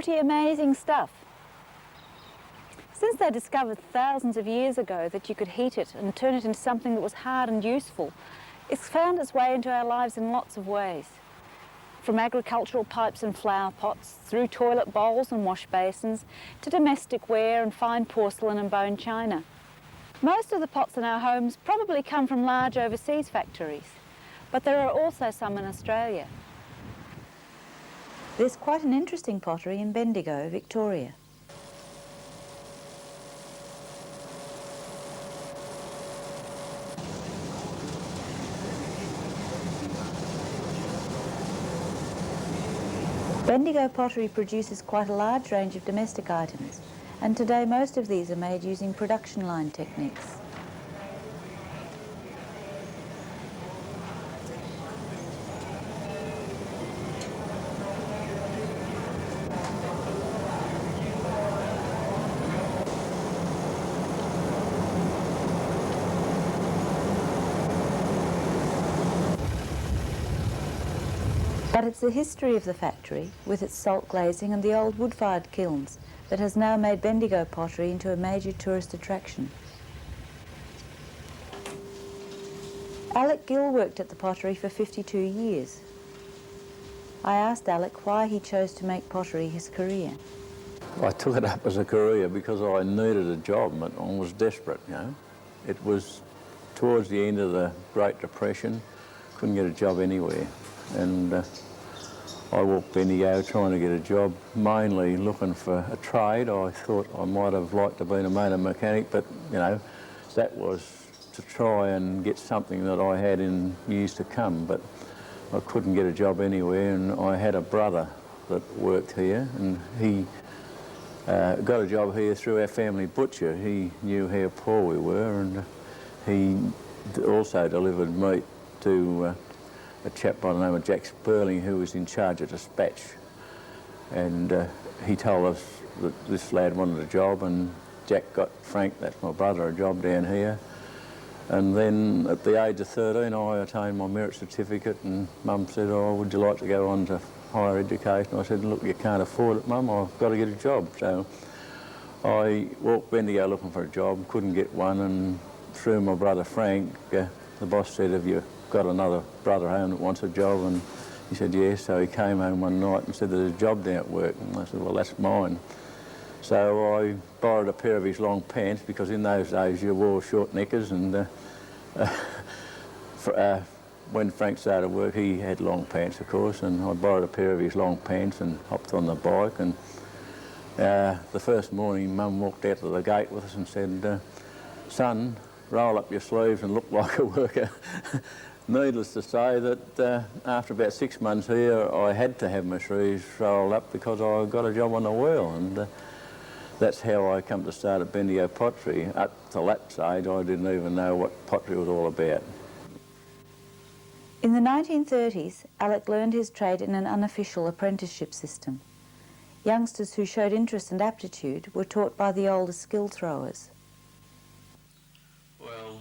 pretty amazing stuff. Since they discovered thousands of years ago that you could heat it and turn it into something that was hard and useful, it's found its way into our lives in lots of ways. From agricultural pipes and flower pots, through toilet bowls and wash basins, to domestic ware and fine porcelain and bone china. Most of the pots in our homes probably come from large overseas factories, but there are also some in Australia. There's quite an interesting pottery in Bendigo, Victoria. Bendigo pottery produces quite a large range of domestic items, and today most of these are made using production line techniques. But it's the history of the factory, with its salt glazing and the old wood-fired kilns, that has now made Bendigo pottery into a major tourist attraction. Alex Gill worked at the pottery for 52 years. I asked Alex why he chose to make pottery his career. I took it up as a career because I needed a job and I was desperate, you know. It was towards the end of the Great Depression, couldn't get a job anywhere. And I walked Bendigo trying to get a job, mainly looking for a trade. I thought I might have liked to be a motor mechanic, but, you know, that was to try and get something that I had in years to come, but I couldn't get a job anywhere, and I had a brother that worked here, and he got a job here through our family butcher. He knew how poor we were, and he also delivered meat to a chap by the name of Jack Sperling, who was in charge of dispatch. And he told us that this lad wanted a job, and Jack got Frank, that's my brother, a job down here. And then at the age of 13, I attained my merit certificate, and Mum said, "Oh, would you like to go on to higher education?" I said, "Look, you can't afford it, Mum, I've got to get a job." So I walked Bendigo looking for a job, couldn't get one, and through my brother Frank, the boss said, "Have you got another brother home that wants a job?" And he said yes. So he came home one night and said, "There's a job down at work." And I said, "Well, that's mine." So I borrowed a pair of his long pants, because in those days you wore short knickers, and when Frank started work he had long pants, of course, and I borrowed a pair of his long pants and hopped on the bike. And the first morning Mum walked out to the gate with us and said, "Son, roll up your sleeves and look like a worker." Needless to say that after about 6 months here, I had to have my sleeves rolled up because I got a job on the wheel, and that's how I come to start at Bendigo Pottery. Up to that stage, I didn't even know what pottery was all about. In the 1930s, Alex learned his trade in an unofficial apprenticeship system. Youngsters who showed interest and aptitude were taught by the older skill throwers. Well,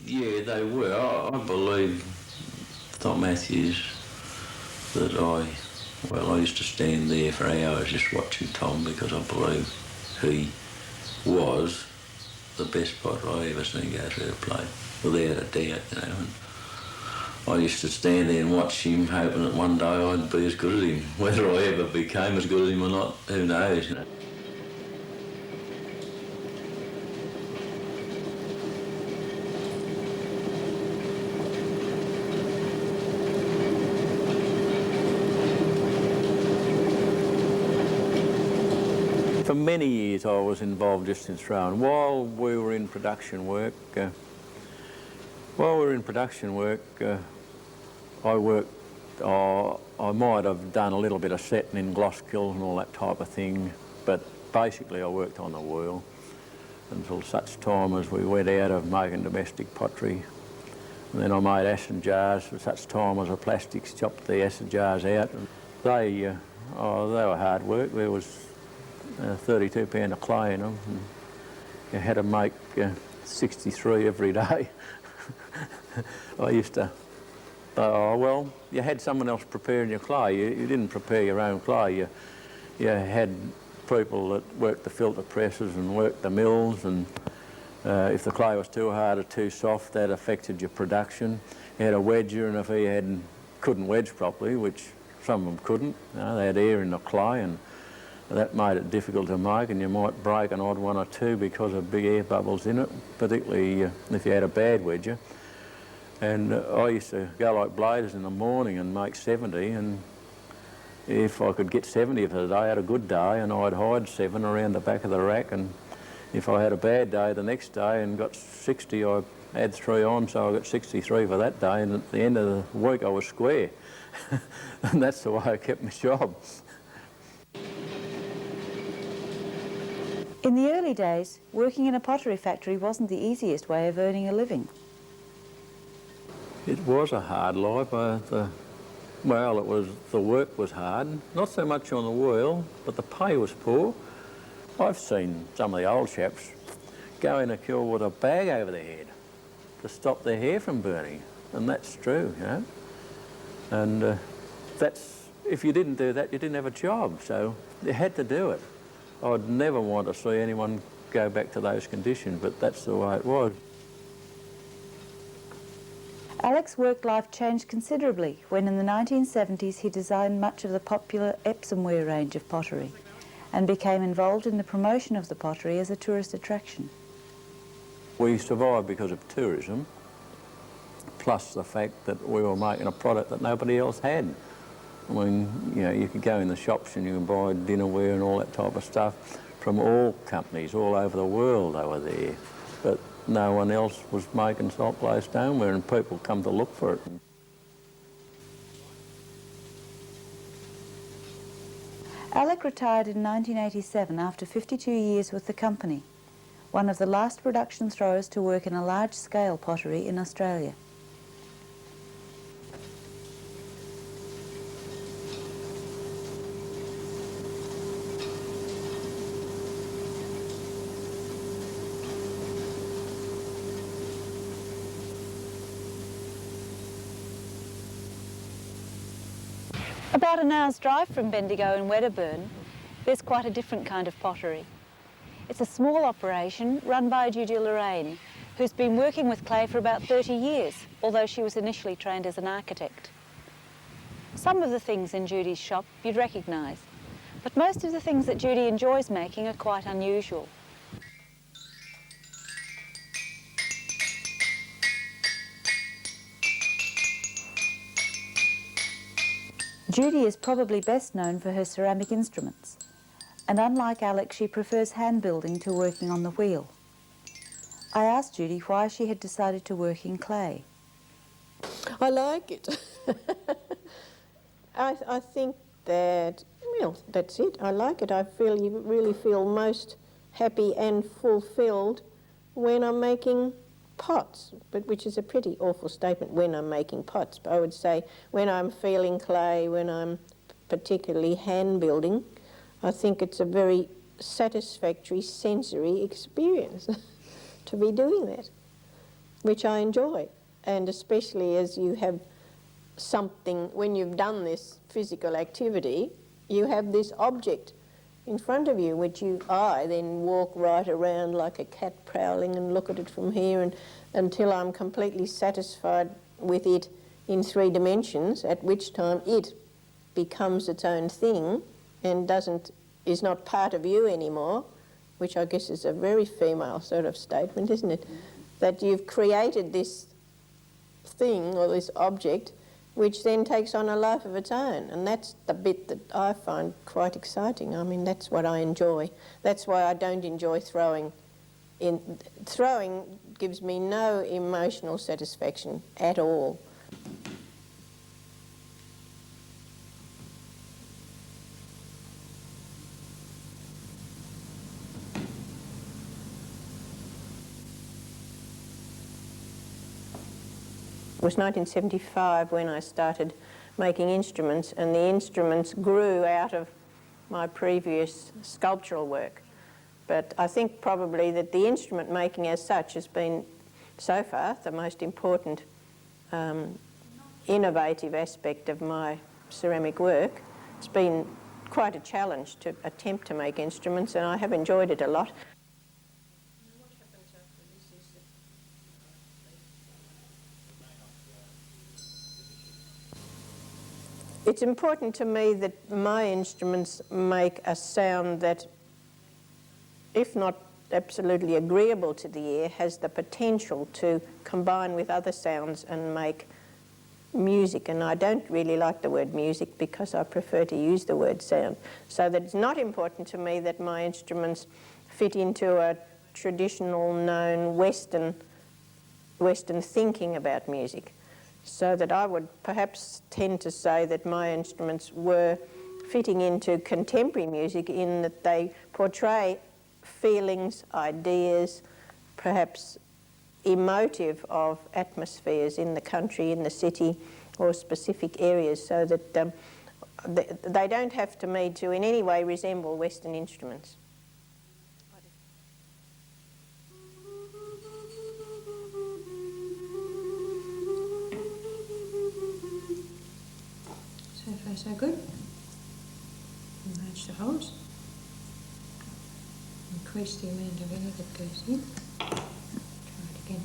yeah, they were. I believe Tom Matthews that I used to stand there for hours just watching Tom, because I believe he was the best potter I ever seen go through the plate, without a doubt, you know. And I used to stand there and watch him, hoping that one day I'd be as good as him. Whether I ever became as good as him or not, who knows, you know. For many years I was involved just in throwing. While we were in production work, I worked, I might have done a little bit of setting in gloss kilns and all that type of thing, but basically I worked on the wheel until such time as we went out of making domestic pottery. And then I made acid jars for such time as the plastics chopped the acid jars out. They were hard work. There was 32 pound of clay in them, and you had to make 63 every day. I used to, well, you had someone else preparing your clay. You didn't prepare your own clay. you had people that worked the filter presses and worked the mills, and if the clay was too hard or too soft, that affected your production. You had a wedger, and if he couldn't wedge properly, which some of them couldn't, they had air in the clay, and that made it difficult to make, and you might break an odd one or two because of big air bubbles in it, particularly if you had a bad wedger. And I used to go like bladers in the morning and make 70, and if I could get 70 for the day, I had a good day, and I'd hide 7 around the back of the rack, and if I had a bad day the next day and got 60, I'd add 3 on, so I got 63 for that day, and at the end of the week I was square. And that's the way I kept my job. In the early days, working in a pottery factory wasn't the easiest way of earning a living. It was a hard life. The work was hard, not so much on the wheel, but the pay was poor. I've seen some of the old chaps go in a kiln with a bag over their head to stop their hair from burning, and that's true, you know. And if you didn't do that, you didn't have a job, so you had to do it. I'd never want to see anyone go back to those conditions, but that's the way it was. Alex's work life changed considerably when in the 1970s he designed much of the popular Epsomware range of pottery and became involved in the promotion of the pottery as a tourist attraction. We survived because of tourism, plus the fact that we were making a product that nobody else had. I mean, you know, you could go in the shops and you can buy dinnerware and all that type of stuff from all companies all over the world over there. But no one else was making salt glaze stoneware, and people come to look for it. Alec retired in 1987 after 52 years with the company, one of the last production throwers to work in a large-scale pottery in Australia. About an hour's drive from Bendigo in Wedderburn, there's quite a different kind of pottery. It's a small operation run by Judy Lorraine, who's been working with clay for about 30 years, although she was initially trained as an architect. Some of the things in Judy's shop you'd recognise, but most of the things that Judy enjoys making are quite unusual. Judy is probably best known for her ceramic instruments, and unlike Alex, she prefers hand building to working on the wheel. I asked Judy why she had decided to work in clay. I like it. I think that, well, that's it. I like it. You really feel most happy and fulfilled when I'm making pots, but which is a pretty awful statement, when I'm making pots. But I would say when I'm feeling clay, when I'm particularly hand building, I think it's a very satisfactory sensory experience to be doing that, which I enjoy. And especially as you have something, when you've done this physical activity, you have this object in front of you, which I then walk right around like a cat prowling and look at it from here and until I'm completely satisfied with it in 3 dimensions, at which time it becomes its own thing and is not part of you anymore, which I guess is a very female sort of statement, isn't it? That you've created this thing or this object which then takes on a life of its own, and that's the bit that I find quite exciting. I mean, that's what I enjoy. That's why I don't enjoy throwing. Throwing gives me no emotional satisfaction at all. It was 1975 when I started making instruments, and the instruments grew out of my previous sculptural work. But I think probably that the instrument making as such has been, so far, the most important innovative aspect of my ceramic work. It's been quite a challenge to attempt to make instruments, and I have enjoyed it a lot. It's important to me that my instruments make a sound that, if not absolutely agreeable to the ear, has the potential to combine with other sounds and make music. And I don't really like the word music because I prefer to use the word sound. So that it's not important to me that my instruments fit into a traditional known Western thinking about music. So that I would perhaps tend to say that my instruments were fitting into contemporary music in that they portray feelings, ideas, perhaps emotive of atmospheres in the country, in the city, or specific areas, so that they don't have to me to in any way resemble Western instruments. So far so good. Enlarge the holes. Increase the amount of air that goes in. Try it again.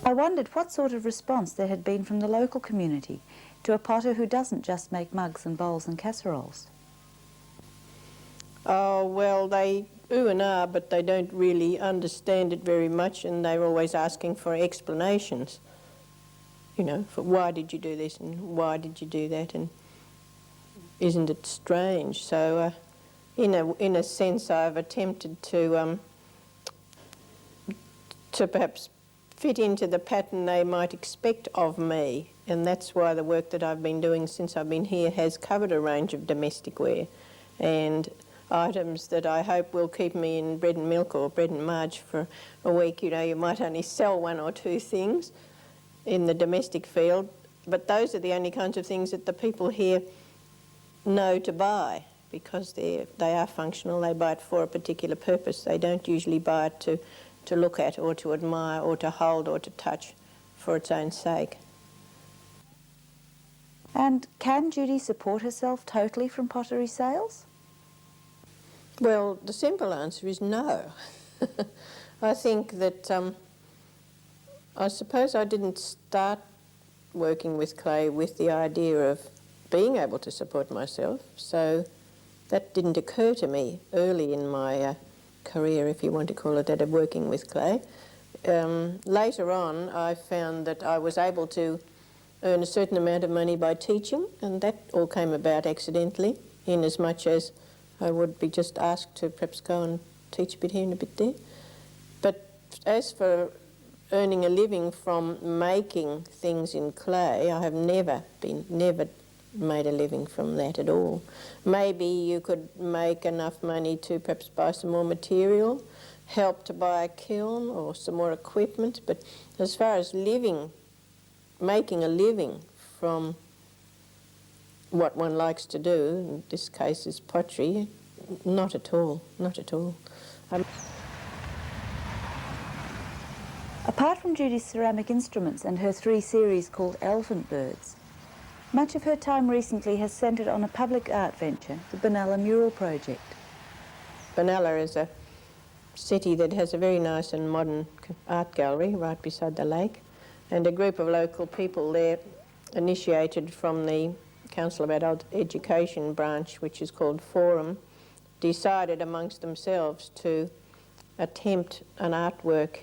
I wondered what sort of response there had been from the local community to a potter who doesn't just make mugs and bowls and casseroles. Oh, well, they ooh and ah, but they don't really understand it very much, and they're always asking for explanations. You know, for why did you do this and why did you do that, and isn't it strange? So, in a sense, I've attempted to perhaps fit into the pattern they might expect of me, and that's why the work that I've been doing since I've been here has covered a range of domestic ware and items that I hope will keep me in bread and milk or bread and marge for a week. You know, you might only sell one or two things in the domestic field, but those are the only kinds of things that the people here know to buy, because they are functional. They buy it for a particular purpose. They don't usually buy it to look at or to admire or to hold or to touch for its own sake. And can Judy support herself totally from pottery sales? Well, the simple answer is no. I think that I suppose I didn't start working with clay with the idea of being able to support myself, so that didn't occur to me early in my career, if you want to call it that, of working with clay. Later on, I found that I was able to earn a certain amount of money by teaching, and that all came about accidentally, in as much as I would be just asked to perhaps go and teach a bit here and a bit there. But as for earning a living from making things in clay, I have never made a living from that at all. Maybe you could make enough money to perhaps buy some more material, help to buy a kiln or some more equipment, but as far as making a living from what one likes to do, in this case is pottery, not at all, not at all. Apart from Judy's ceramic instruments and her 3 series called Elephant Birds, much of her time recently has centred on a public art venture, the Benalla Mural Project. Benalla is a city that has a very nice and modern art gallery right beside the lake, and a group of local people there, initiated from the Council of Adult Education branch, which is called Forum, decided amongst themselves to attempt an artwork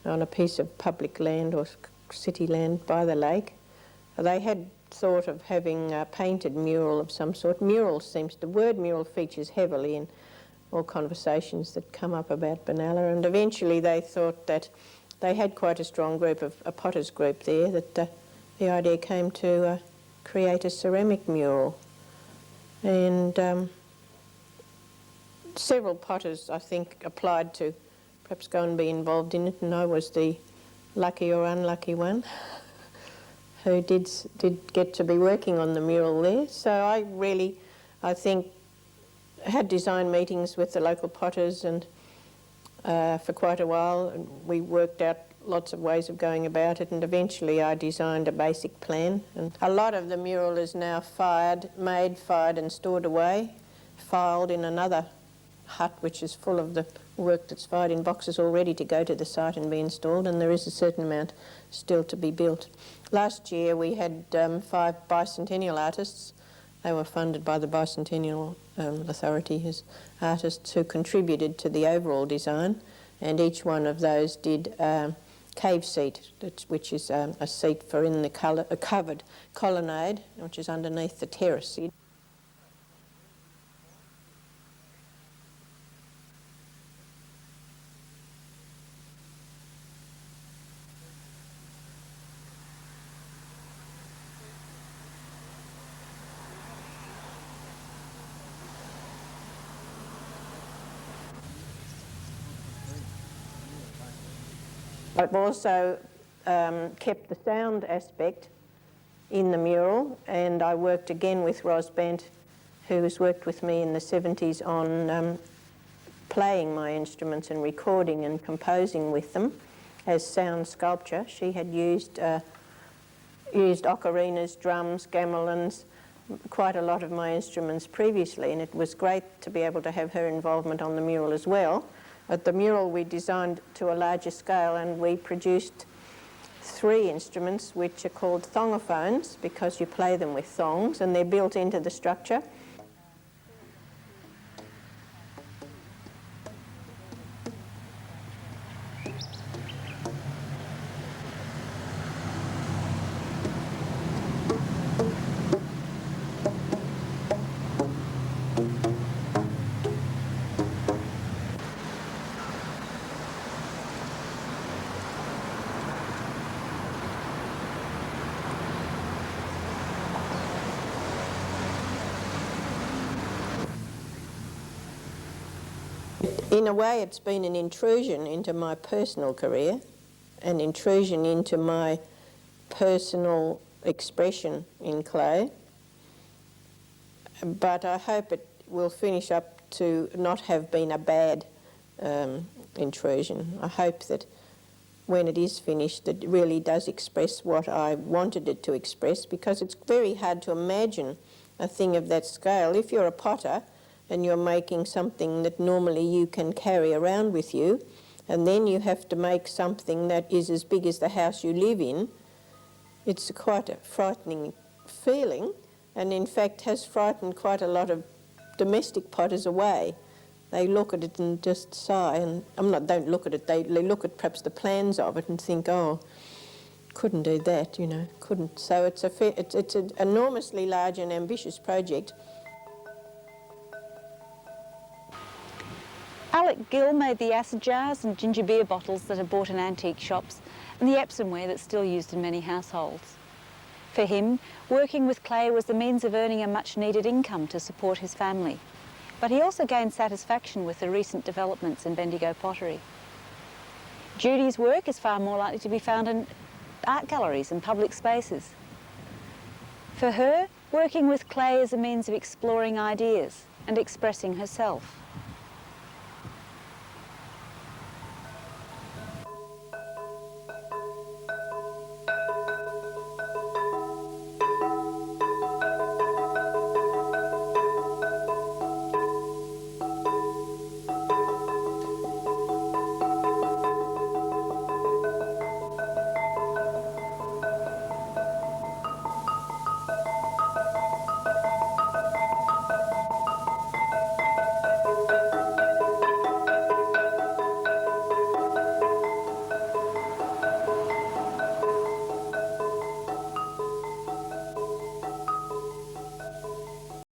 on a piece of public land or city land by the lake. They had thought of having a painted mural of some sort. The word mural features heavily in all conversations that come up about Benalla, and eventually they thought that they had quite a strong group of a potters group there, that the idea came to create a ceramic mural. And several potters, I think, applied to perhaps go and be involved in it, and I was the lucky or unlucky one who did get to be working on the mural there. So I really, I think, had design meetings with the local potters, and for quite a while, and we worked out lots of ways of going about it, and eventually I designed a basic plan. And a lot of the mural is now made, fired and stored away, filed in another hut which is full of the work that's fired in boxes all ready to go to the site and be installed, and there is a certain amount still to be built. Last year we had 5 bicentennial artists. They were funded by the Bicentennial Authority as artists who contributed to the overall design, and each one of those did a cave seat, which is a seat for in the covered colonnade, which is underneath the terrace. I've also kept the sound aspect in the mural, and I worked again with Ros Bent, who has worked with me in the 70s on playing my instruments and recording and composing with them as sound sculpture. She had used ocarinas, drums, gamelins, quite a lot of my instruments previously, and it was great to be able to have her involvement on the mural as well. At the mural we designed to a larger scale, and we produced 3 instruments which are called thongophones because you play them with thongs, and they're built into the structure. In a way, it's been an intrusion into my personal career, an intrusion into my personal expression in clay, but I hope it will finish up to not have been a bad intrusion. I hope that when it is finished, it really does express what I wanted it to express, because it's very hard to imagine a thing of that scale. If you're a potter and you're making something that normally you can carry around with you, and then you have to make something that is as big as the house you live in, it's quite a frightening feeling, and in fact has frightened quite a lot of domestic potters away. They look at it and just sigh, and don't look at it, they look at perhaps the plans of it and think, oh, couldn't do that, you know, couldn't. So it's an enormously large and ambitious project. Alex Gill made the acid jars and ginger beer bottles that are bought in antique shops, and the Epsomware that's still used in many households. For him, working with clay was the means of earning a much-needed income to support his family. But he also gained satisfaction with the recent developments in Bendigo pottery. Judy's work is far more likely to be found in art galleries and public spaces. For her, working with clay is a means of exploring ideas and expressing herself.